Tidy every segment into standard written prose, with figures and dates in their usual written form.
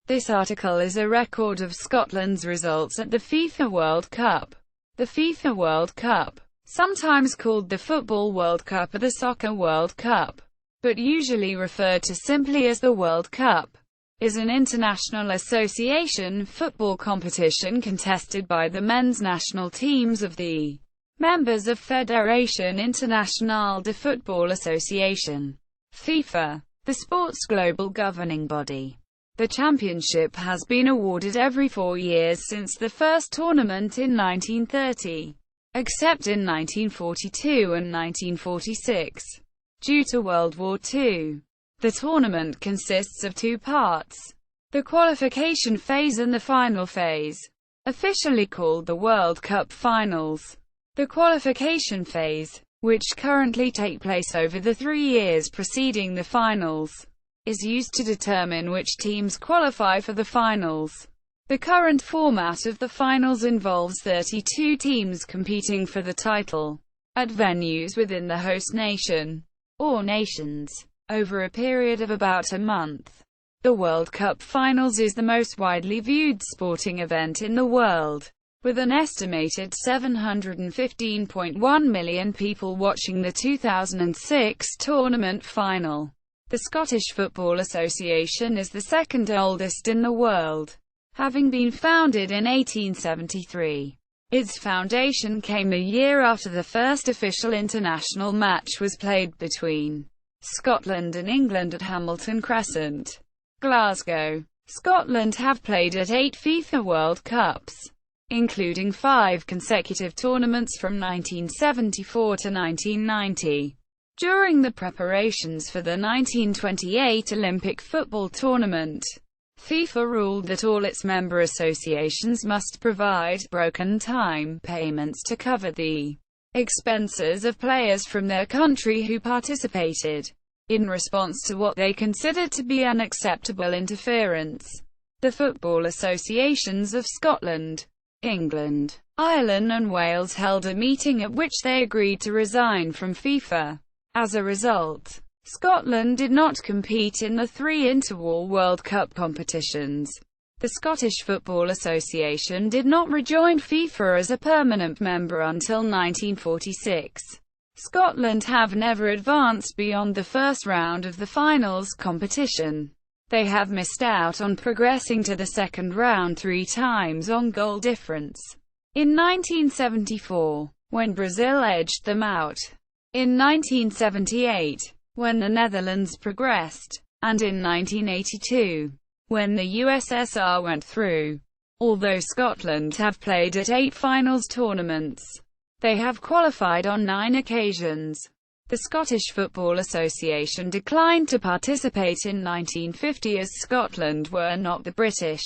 This article is a record of Scotland's results at the FIFA World Cup. The FIFA World Cup, sometimes called the Football World Cup or the Soccer World Cup, but usually referred to simply as the World Cup, is an international association football competition contested by the men's national teams of the members of Fédération Internationale de Football Association, FIFA, the sport's global governing body. The championship has been awarded every 4 years since the first tournament in 1930, except in 1942 and 1946, due to World War II. The tournament consists of 2 parts: the qualification phase and the final phase, officially called the World Cup Finals. The qualification phase, which currently take place over the 3 years preceding the finals, is used to determine which teams qualify for the finals. The current format of the finals involves 32 teams competing for the title, at venues within the host nation, or nations, over a period of about a month. The World Cup Finals is the most widely viewed sporting event in the world, with an estimated 715.1 million people watching the 2006 tournament final. The Scottish Football Association is the second oldest in the world, having been founded in 1873. Its foundation came a year after the first official international match was played between Scotland and England at Hamilton Crescent, Glasgow. Scotland have played at 8 FIFA World Cups, including 5 consecutive tournaments from 1974 to 1990. During the preparations for the 1928 Olympic football tournament, FIFA ruled that all its member associations must provide broken time payments to cover the expenses of players from their country who participated, in response to what they considered to be unacceptable interference. The football associations of Scotland, England, Ireland and Wales held a meeting at which they agreed to resign from FIFA. As a result, Scotland did not compete in the 3 interwar World Cup competitions. The Scottish Football Association did not rejoin FIFA as a permanent member until 1946. Scotland have never advanced beyond the first round of the finals competition. They have missed out on progressing to the second round 3 times on goal difference. In 1974, when Brazil edged them out. In 1978, when the Netherlands progressed, and in 1982, when the USSR went through. Although Scotland have played at 8 finals tournaments, they have qualified on 9 occasions. The Scottish Football Association declined to participate in 1950 as Scotland were not the British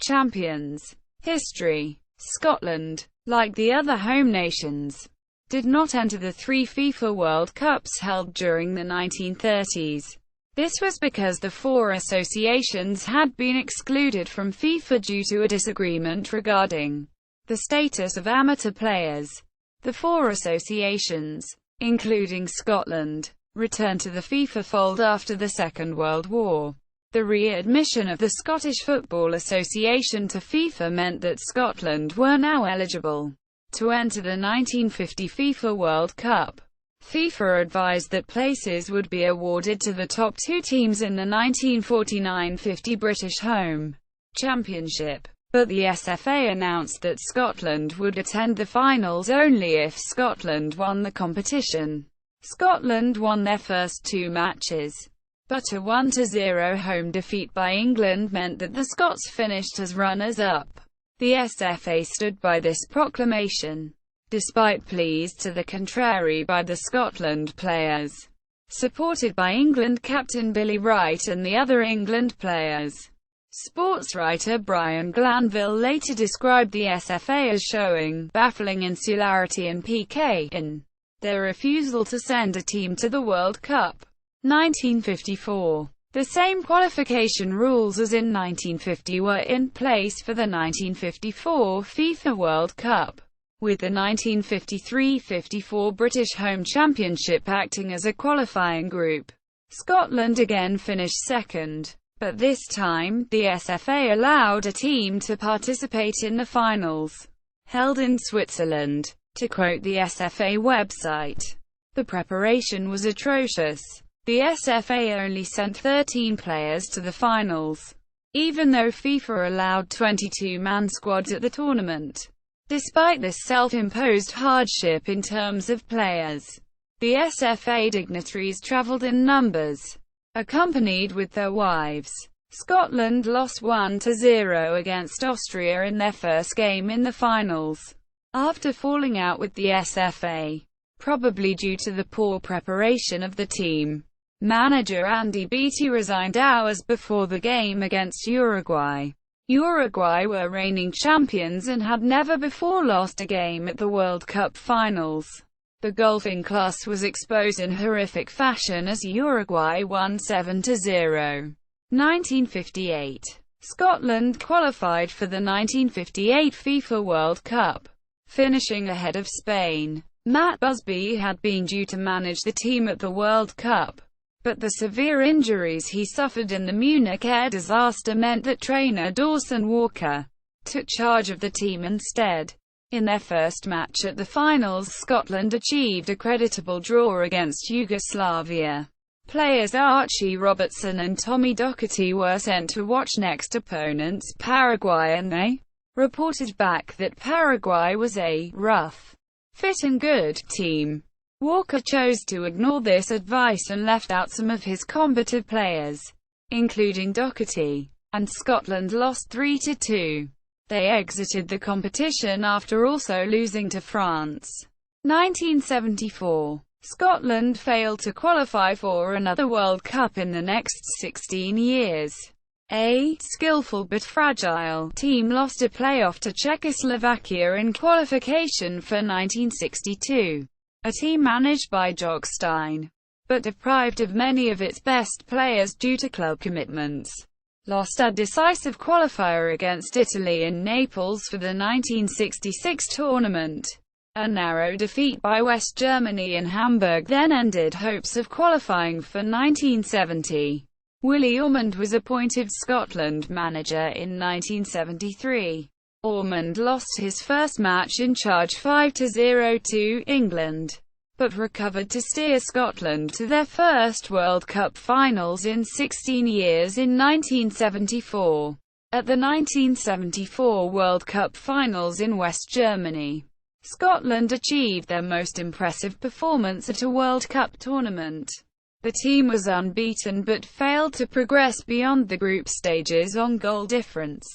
champions. History: Scotland, like the other home nations, did not enter the 3 FIFA World Cups held during the 1930s. This was because the 4 associations had been excluded from FIFA due to a disagreement regarding the status of amateur players. The 4 associations, including Scotland, returned to the FIFA fold after the Second World War. The readmission of the Scottish Football Association to FIFA meant that Scotland were now eligible to enter the 1950 FIFA World Cup. FIFA advised that places would be awarded to the top 2 teams in the 1949-50 British Home Championship, but the SFA announced that Scotland would attend the finals only if Scotland won the competition. Scotland won their first 2 matches, but a 1-0 home defeat by England meant that the Scots finished as runners-up. The SFA stood by this proclamation, despite pleas to the contrary by the Scotland players, supported by England captain Billy Wright and the other England players. Sports writer Brian Glanville later described the SFA as showing baffling insularity and pique in their refusal to send a team to the World Cup. 1954. The same qualification rules as in 1950 were in place for the 1954 FIFA World Cup, with the 1953-54 British Home Championship acting as a qualifying group. Scotland again finished second, But this time, the SFA allowed a team to participate in the finals, held in Switzerland. To quote the SFA website, "The preparation was atrocious. The SFA only sent 13 players to the finals, even though FIFA allowed 22-man squads at the tournament. Despite this self-imposed hardship in terms of players, the SFA dignitaries travelled in numbers, accompanied with their wives." Scotland lost 1-0 against Austria in their first game in the finals, after falling out with the SFA, probably due to the poor preparation of the team. Manager Andy Beattie resigned hours before the game against Uruguay. Uruguay were reigning champions and had never before lost a game at the World Cup finals. The golfing class was exposed in horrific fashion as Uruguay won 7-0. 1958. Scotland qualified for the 1958 FIFA World Cup, finishing ahead of Spain. Matt Busby had been due to manage the team at the World Cup, but the severe injuries he suffered in the Munich air disaster meant that trainer Dawson Walker took charge of the team instead. In their first match at the finals, Scotland achieved a creditable draw against Yugoslavia. Players Archie Robertson and Tommy Docherty were sent to watch next opponents Paraguay, and they reported back that Paraguay was a rough, fit and good team. Walker chose to ignore this advice and left out some of his combative players, including Docherty, and Scotland lost 3-2. They exited the competition after also losing to France. 1974. Scotland failed to qualify for another World Cup in the next 16 years. A skillful but fragile team lost a playoff to Czechoslovakia in qualification for 1962. A team managed by Jock Stein, but deprived of many of its best players due to club commitments, lost a decisive qualifier against Italy in Naples for the 1966 tournament. A narrow defeat by West Germany in Hamburg then ended hopes of qualifying for 1970. Willie Ormond was appointed Scotland manager in 1973. Ormond lost his first match in charge 5-0 to England, but recovered to steer Scotland to their first World Cup finals in 16 years in 1974. At the 1974 World Cup finals in West Germany, Scotland achieved their most impressive performance at a World Cup tournament. The team was unbeaten but failed to progress beyond the group stages on goal difference.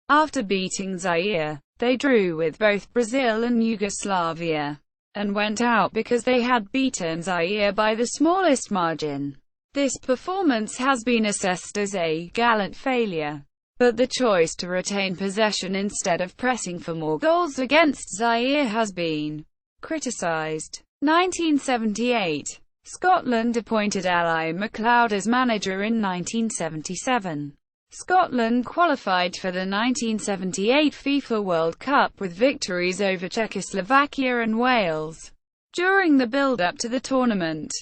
After beating Zaire, they drew with both Brazil and Yugoslavia, and went out because they had beaten Zaire by the smallest margin. This performance has been assessed as a gallant failure, but the choice to retain possession instead of pressing for more goals against Zaire has been criticized. 1978. Scotland appointed Ally MacLeod as manager in 1977. Scotland qualified for the 1978 FIFA World Cup with victories over Czechoslovakia and Wales. During the build-up to the tournament,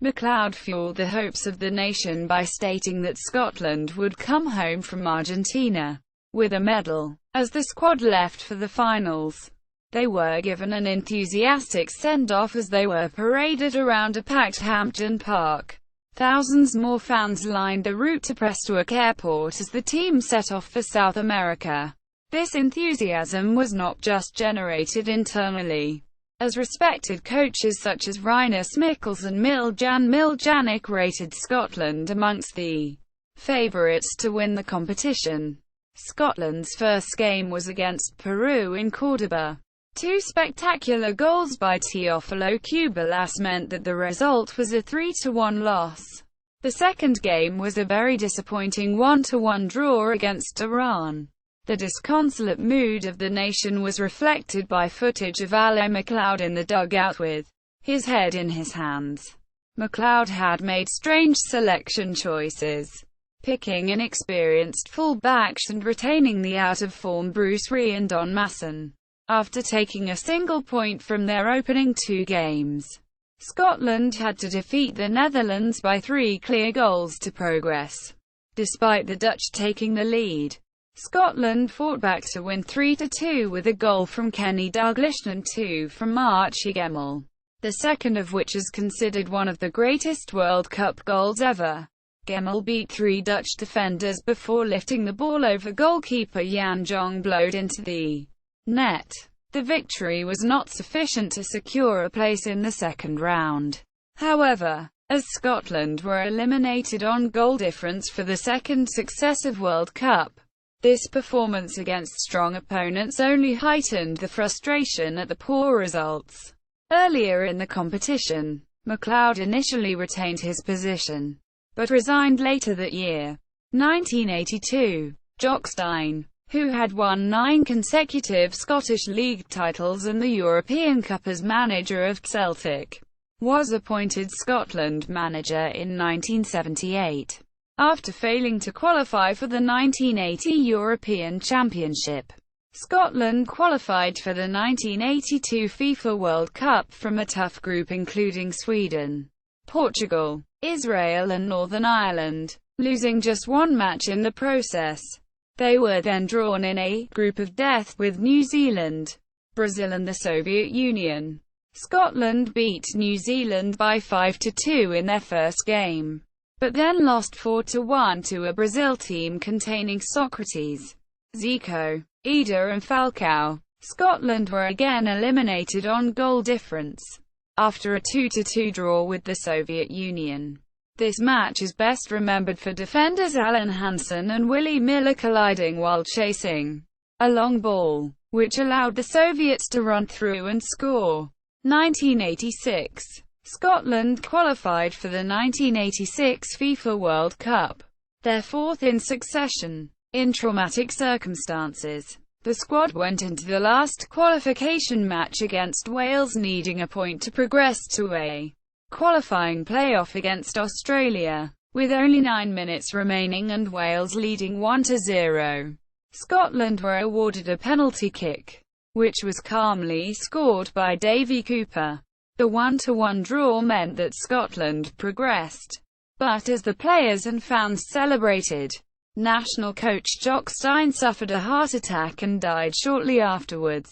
MacLeod fueled the hopes of the nation by stating that Scotland would come home from Argentina with a medal. As the squad left for the finals, they were given an enthusiastic send-off as they were paraded around a packed Hampden Park. Thousands more fans lined the route to Prestwick Airport as the team set off for South America. This enthusiasm was not just generated internally, as respected coaches such as Rinus Michels and Miljan Miljanic rated Scotland amongst the favourites to win the competition. Scotland's first game was against Peru in Córdoba. Two spectacular goals by Teófilo Cubillas meant that the result was a 3-1 loss. The second game was a very disappointing 1-1 draw against Iran. The disconsolate mood of the nation was reflected by footage of Ally MacLeod in the dugout with his head in his hands. MacLeod had made strange selection choices, picking inexperienced full-backs and retaining the out-of-form Bruce Ree and Don Masson. After taking a single point from their opening two games, Scotland had to defeat the Netherlands by 3 clear goals to progress. Despite the Dutch taking the lead, Scotland fought back to win 3-2 with a goal from Kenny Dalglish and 2 from Archie Gemmill, the second of which is considered one of the greatest World Cup goals ever. Gemmill beat 3 Dutch defenders before lifting the ball over goalkeeper Jan Jongbloed into the net. The victory was not sufficient to secure a place in the second round. However, as Scotland were eliminated on goal difference for the second successive World Cup, this performance against strong opponents only heightened the frustration at the poor results. Earlier in the competition, McLeod initially retained his position, but resigned later that year. 1982. Jock Stein, who had won 9 consecutive Scottish League titles and the European Cup as manager of Celtic, was appointed Scotland manager in 1978. After failing to qualify for the 1980 European Championship, Scotland qualified for the 1982 FIFA World Cup from a tough group including Sweden, Portugal, Israel and Northern Ireland, losing just one match in the process. They were then drawn in a group of death with New Zealand, Brazil and the Soviet Union. Scotland beat New Zealand by 5-2 in their first game, but then lost 4-1 to a Brazil team containing Socrates, Zico, Eder and Falcao. Scotland were again eliminated on goal difference, after a 2-2 draw with the Soviet Union. This match is best remembered for defenders Alan Hansen and Willie Miller colliding while chasing a long ball, which allowed the Soviets to run through and score. 1986. Scotland qualified for the 1986 FIFA World Cup, their fourth in succession. In traumatic circumstances, the squad went into the last qualification match against Wales needing a point to progress to a qualifying playoff against Australia, with only 9 minutes remaining and Wales leading 1-0. Scotland were awarded a penalty kick, which was calmly scored by Davy Cooper. The 1-1 draw meant that Scotland progressed, but as the players and fans celebrated, national coach Jock Stein suffered a heart attack and died shortly afterwards.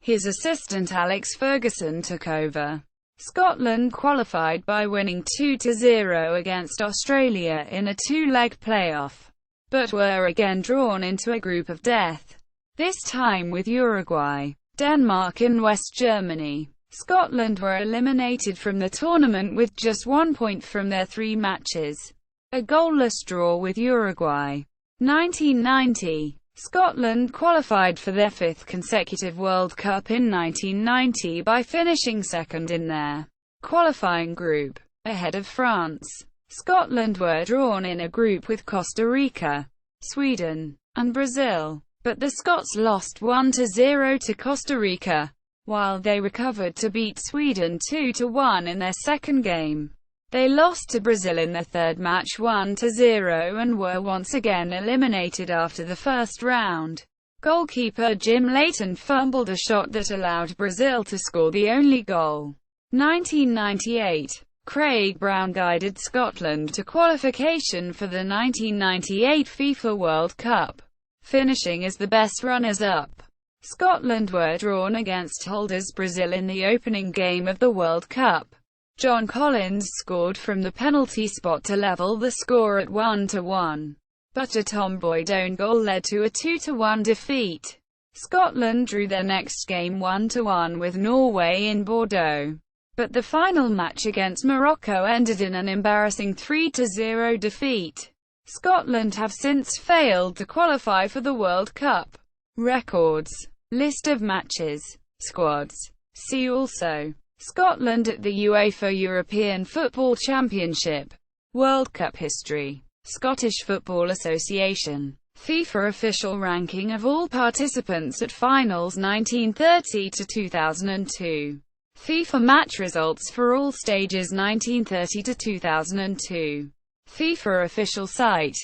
His assistant Alex Ferguson took over. Scotland qualified by winning 2-0 against Australia in a 2-leg playoff, but were again drawn into a group of death, this time with Uruguay, Denmark and West Germany. Scotland were eliminated from the tournament with just 1 point from their 3 matches, a goalless draw with Uruguay. 1990. Scotland qualified for their 5th consecutive World Cup in 1990 by finishing second in their qualifying group, ahead of France. Scotland were drawn in a group with Costa Rica, Sweden, and Brazil, but the Scots lost 1-0 to Costa Rica, while they recovered to beat Sweden 2-1 in their second game. They lost to Brazil in their third match 1-0 and were once again eliminated after the first round. Goalkeeper Jim Leighton fumbled a shot that allowed Brazil to score the only goal. 1998. Craig Brown guided Scotland to qualification for the 1998 FIFA World Cup, finishing as the best runners-up. Scotland were drawn against holders Brazil in the opening game of the World Cup. John Collins scored from the penalty spot to level the score at 1-1, but a Tom Boyd own goal led to a 2-1 defeat. Scotland drew their next game 1-1 with Norway in Bordeaux, but the final match against Morocco ended in an embarrassing 3-0 defeat. Scotland have since failed to qualify for the World Cup. Records. List of matches. Squads. See also. Scotland at the UEFA European Football Championship. World Cup history. Scottish Football Association. FIFA official ranking of all participants at finals 1930 to 2002. FIFA match results for all stages 1930 to 2002. FIFA official site.